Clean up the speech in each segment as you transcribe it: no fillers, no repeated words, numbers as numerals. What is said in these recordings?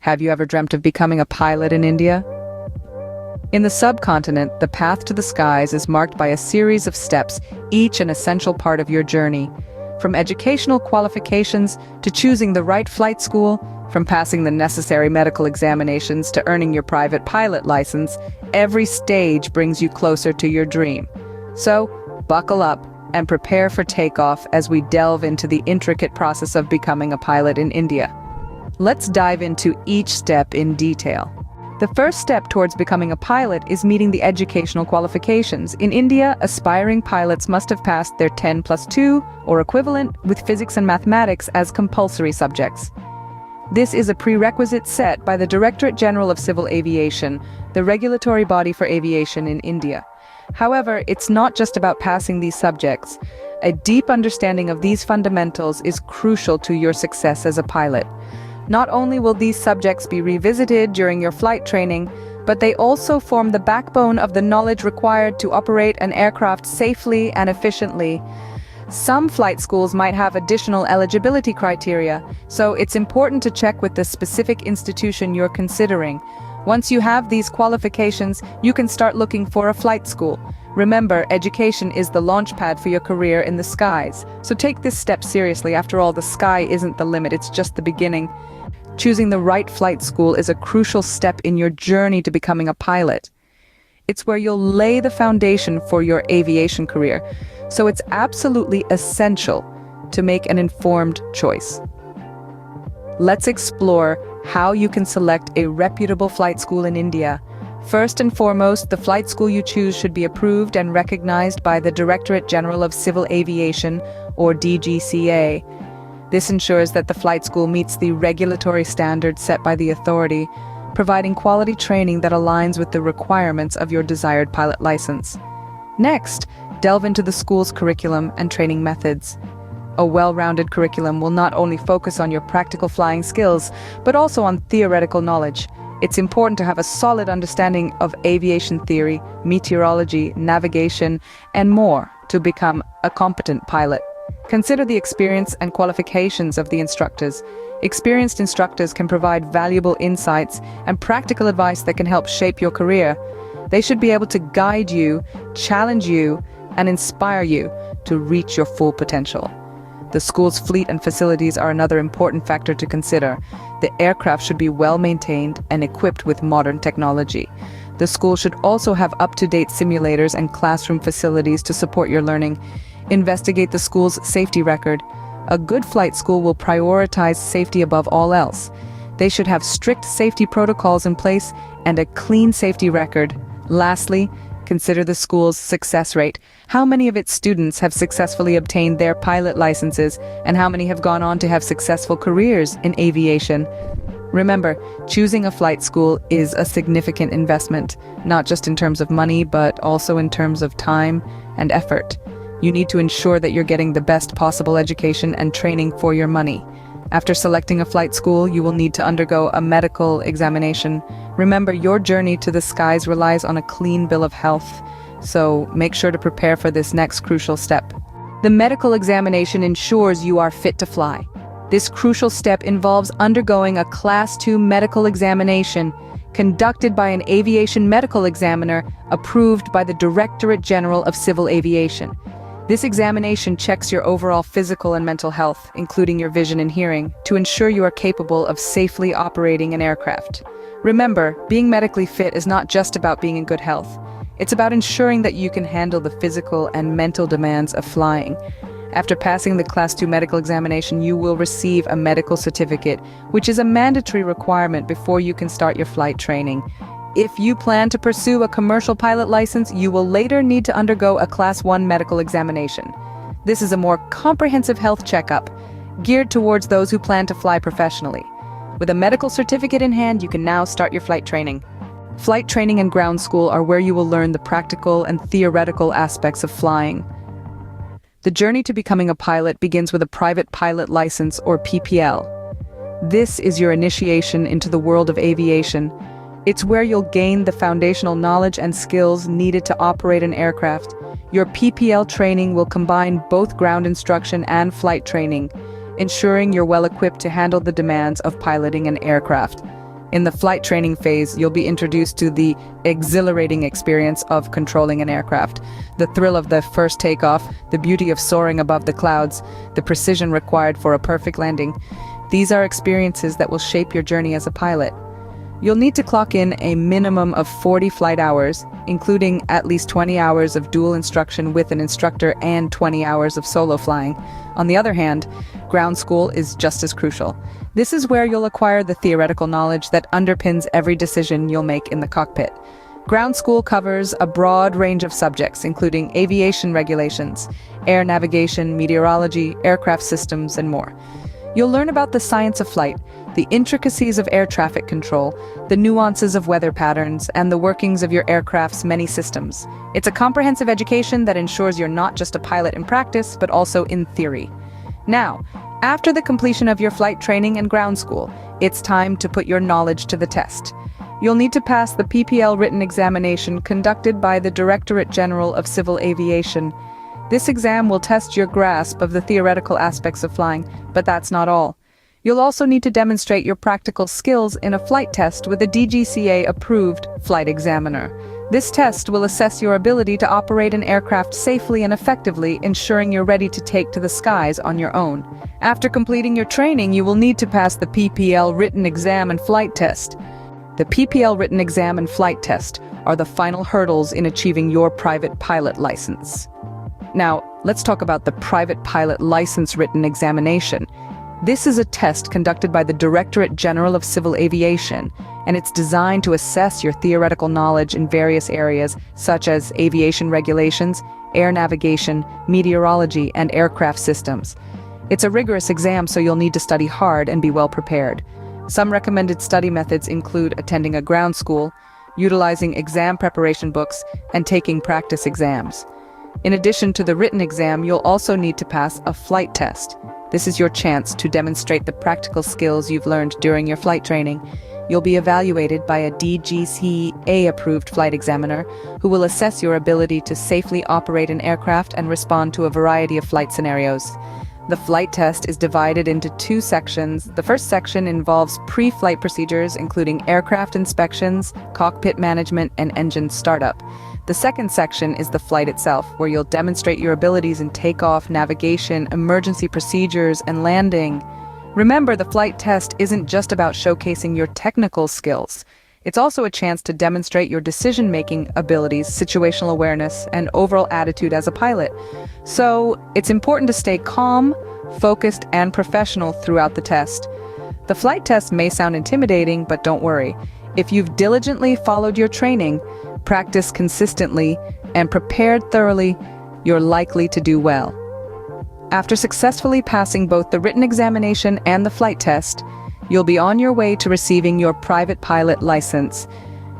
Have you ever dreamt of becoming a pilot in India? In the subcontinent, the path to the skies is marked by a series of steps, each an essential part of your journey. From educational qualifications to choosing the right flight school, from passing the necessary medical examinations to earning your private pilot license, every stage brings you closer to your dream. So, buckle up and prepare for takeoff as we delve into the intricate process of becoming a pilot in India. Let's dive into each step in detail. The first step towards becoming a pilot is meeting the educational qualifications. In India, aspiring pilots must have passed their 10+2 or equivalent with physics and mathematics as compulsory subjects. This is a prerequisite set by the Directorate General of Civil Aviation, the regulatory body for aviation in India. However, it's not just about passing these subjects. A deep understanding of these fundamentals is crucial to your success as a pilot. Not only will these subjects be revisited during your flight training, but they also form the backbone of the knowledge required to operate an aircraft safely and efficiently. Some flight schools might have additional eligibility criteria, so it's important to check with the specific institution you're considering. Once you have these qualifications, you can start looking for a flight school. Remember, education is the launchpad for your career in the skies. So take this step seriously. After all, the sky isn't the limit, it's just the beginning. Choosing the right flight school is a crucial step in your journey to becoming a pilot. It's where you'll lay the foundation for your aviation career, so it's absolutely essential to make an informed choice. Let's explore how you can select a reputable flight school in India. First and foremost, the flight school you choose should be approved and recognized by the Directorate General of Civil Aviation, or DGCA. This ensures that the flight school meets the regulatory standards set by the authority, providing quality training that aligns with the requirements of your desired pilot license. Next, delve into the school's curriculum and training methods. A well-rounded curriculum will not only focus on your practical flying skills, but also on theoretical knowledge. It's important to have a solid understanding of aviation theory, meteorology, navigation, and more to become a competent pilot. Consider the experience and qualifications of the instructors. Experienced instructors can provide valuable insights and practical advice that can help shape your career. They should be able to guide you, challenge you, and inspire you to reach your full potential. The school's fleet and facilities are another important factor to consider. The aircraft should be well maintained and equipped with modern technology. The school should also have up-to-date simulators and classroom facilities to support your learning. Investigate the school's safety record. A good flight school will prioritize safety above all else. They should have strict safety protocols in place and a clean safety record. Lastly, consider the school's success rate. How many of its students have successfully obtained their pilot licenses, and how many have gone on to have successful careers in aviation? Remember, choosing a flight school is a significant investment, not just in terms of money, but also in terms of time and effort. You need to ensure that you're getting the best possible education and training for your money. After selecting a flight school, you will need to undergo a medical examination. Remember, your journey to the skies relies on a clean bill of health, so make sure to prepare for this next crucial step. The medical examination ensures you are fit to fly. This crucial step involves undergoing a Class 2 medical examination conducted by an aviation medical examiner approved by the Directorate General of Civil Aviation. This examination checks your overall physical and mental health, including your vision and hearing, to ensure you are capable of safely operating an aircraft. Remember, being medically fit is not just about being in good health. It's about ensuring that you can handle the physical and mental demands of flying. After passing the Class 2 medical examination, you will receive a medical certificate, which is a mandatory requirement before you can start your flight training. If you plan to pursue a commercial pilot license, you will later need to undergo a Class 1 medical examination. This is a more comprehensive health checkup, geared towards those who plan to fly professionally. With a medical certificate in hand, you can now start your flight training. Flight training and ground school are where you will learn the practical and theoretical aspects of flying. The journey to becoming a pilot begins with a private pilot license, or PPL. This is your initiation into the world of aviation. It's where you'll gain the foundational knowledge and skills needed to operate an aircraft. Your PPL training will combine both ground instruction and flight training, ensuring you're well equipped to handle the demands of piloting an aircraft. In the flight training phase, you'll be introduced to the exhilarating experience of controlling an aircraft. The thrill of the first takeoff, the beauty of soaring above the clouds, the precision required for a perfect landing. These are experiences that will shape your journey as a pilot. You'll need to clock in a minimum of 40 flight hours, including at least 20 hours of dual instruction with an instructor and 20 hours of solo flying. On the other hand, ground school is just as crucial. This is where you'll acquire the theoretical knowledge that underpins every decision you'll make in the cockpit. Ground school covers a broad range of subjects, including aviation regulations, air navigation, meteorology, aircraft systems, and more. You'll learn about the science of flight, the intricacies of air traffic control, the nuances of weather patterns, and the workings of your aircraft's many systems. It's a comprehensive education that ensures you're not just a pilot in practice, but also in theory. Now, after the completion of your flight training and ground school, it's time to put your knowledge to the test. You'll need to pass the PPL written examination conducted by the Directorate General of Civil Aviation. This exam will test your grasp of the theoretical aspects of flying, but that's not all. You'll also need to demonstrate your practical skills in a flight test with a DGCA-approved flight examiner. This test will assess your ability to operate an aircraft safely and effectively, ensuring you're ready to take to the skies on your own. After completing your training, you will need to pass the PPL written exam and flight test. The PPL written exam and flight test are the final hurdles in achieving your private pilot license. Now, let's talk about the private pilot license written examination. This is a test conducted by the Directorate General of Civil Aviation, and it's designed to assess your theoretical knowledge in various areas such as aviation regulations, air navigation, meteorology, and aircraft systems. It's a rigorous exam, so you'll need to study hard and be well prepared. Some recommended study methods include attending a ground school, utilizing exam preparation books, and taking practice exams. In addition to the written exam, you'll also need to pass a flight test. This is your chance to demonstrate the practical skills you've learned during your flight training. You'll be evaluated by a DGCA-approved flight examiner who will assess your ability to safely operate an aircraft and respond to a variety of flight scenarios. The flight test is divided into two sections. The first section involves pre-flight procedures, including aircraft inspections, cockpit management, and engine startup. The second section is the flight itself, where you'll demonstrate your abilities in takeoff, navigation, emergency procedures, and landing. Remember, the flight test isn't just about showcasing your technical skills. It's also a chance to demonstrate your decision-making abilities, situational awareness, and overall attitude as a pilot. So, it's important to stay calm, focused, and professional throughout the test. The flight test may sound intimidating, but don't worry. If you've diligently followed your training, practiced consistently, and prepared thoroughly, you're likely to do well. After successfully passing both the written examination and the flight test, you'll be on your way to receiving your private pilot license.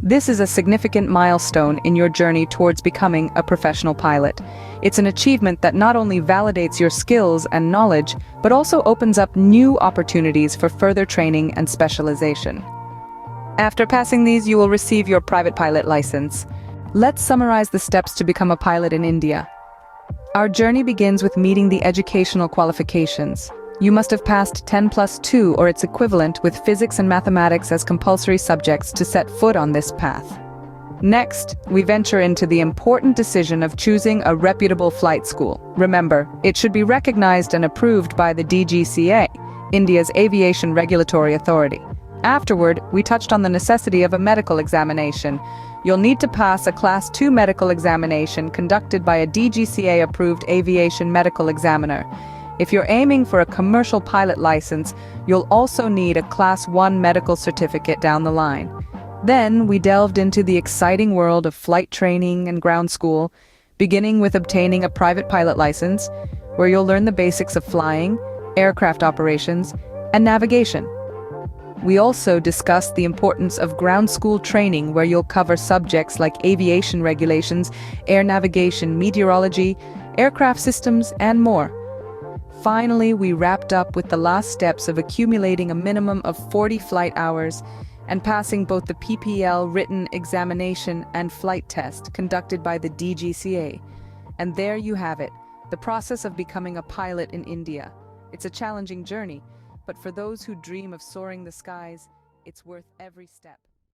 This is a significant milestone in your journey towards becoming a professional pilot. It's an achievement that not only validates your skills and knowledge, but also opens up new opportunities for further training and specialization. After passing these, you will receive your private pilot license. Let's summarize the steps to become a pilot in India. Our journey begins with meeting the educational qualifications. You must have passed 10+2 or its equivalent with physics and mathematics as compulsory subjects to set foot on this path. Next, we venture into the important decision of choosing a reputable flight school. Remember, it should be recognized and approved by the DGCA, India's aviation regulatory authority. Afterward, we touched on the necessity of a medical examination. You'll need to pass a Class 2 medical examination conducted by a DGCA-approved aviation medical examiner. If you're aiming for a commercial pilot license, you'll also need a Class 1 medical certificate down the line. Then, we delved into the exciting world of flight training and ground school, beginning with obtaining a private pilot license, where you'll learn the basics of flying, aircraft operations, and navigation. We also discussed the importance of ground school training, where you'll cover subjects like aviation regulations, air navigation, meteorology, aircraft systems, and more. Finally, we wrapped up with the last steps of accumulating a minimum of 40 flight hours and passing both the PPL written examination and flight test conducted by the DGCA. And there you have it, the process of becoming a pilot in India. It's a challenging journey, but for those who dream of soaring the skies, It's worth every step.